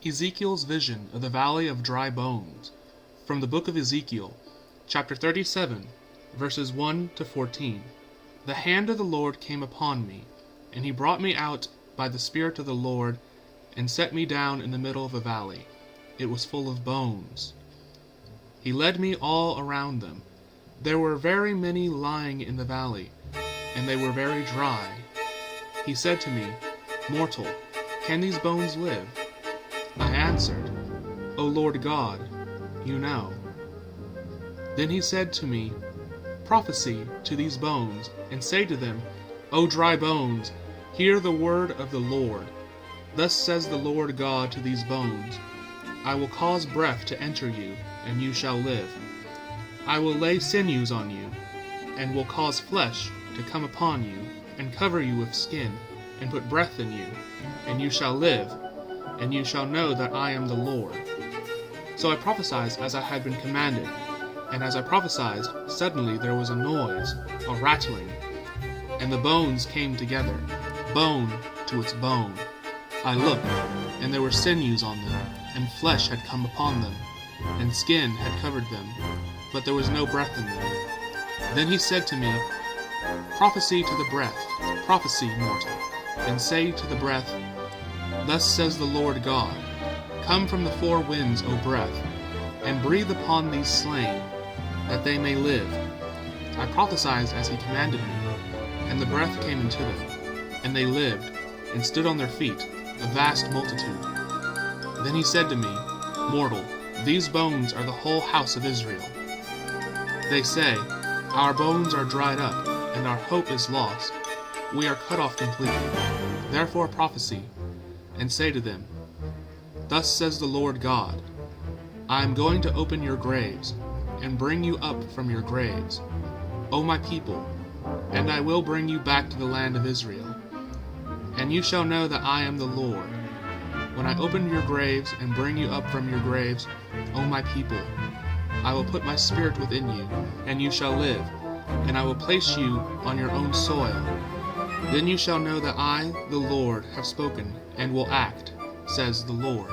Ezekiel's vision of the valley of dry bones, from the Book of Ezekiel, chapter 37, verses 1 to 14. The hand of the Lord came upon me, and he brought me out by the Spirit of the Lord, and set me down in the middle of a valley. It was full of bones. He led me all around them. There were very many lying in the valley, and they were very dry. He said to me, Mortal, can these bones live? I answered, O Lord God, you know. Then he said to me, Prophesy to these bones, and say to them, O dry bones, hear the word of the Lord. Thus says the Lord God to these bones, I will cause breath to enter you, and you shall live. I will lay sinews on you, and will cause flesh to come upon you, and cover you with skin, and put breath in you, and you shall live, and you shall know that I am the Lord. So I prophesied as I had been commanded, and as I prophesied, suddenly there was a noise, a rattling, and the bones came together, bone to its bone. I looked, and there were sinews on them, and flesh had come upon them, and skin had covered them, but there was no breath in them. Then he said to me, Prophesy to the breath, prophesy, mortal, and say to the breath, Thus says the Lord God, Come from the four winds, O breath, and breathe upon these slain, that they may live. I prophesied as he commanded me, and the breath came into them, and they lived, and stood on their feet, a vast multitude. Then he said to me, Mortal, these bones are the whole house of Israel. They say, Our bones are dried up, and our hope is lost. We are cut off completely. Therefore prophesy, and say to them, Thus says the Lord God, I am going to open your graves, and bring you up from your graves, O my people, and I will bring you back to the land of Israel. And you shall know that I am the Lord, when I open your graves and bring you up from your graves, O my people. I will put my spirit within you, and you shall live, and I will place you on your own soil. Then you shall know that I, the Lord, have spoken, and will act, says the Lord.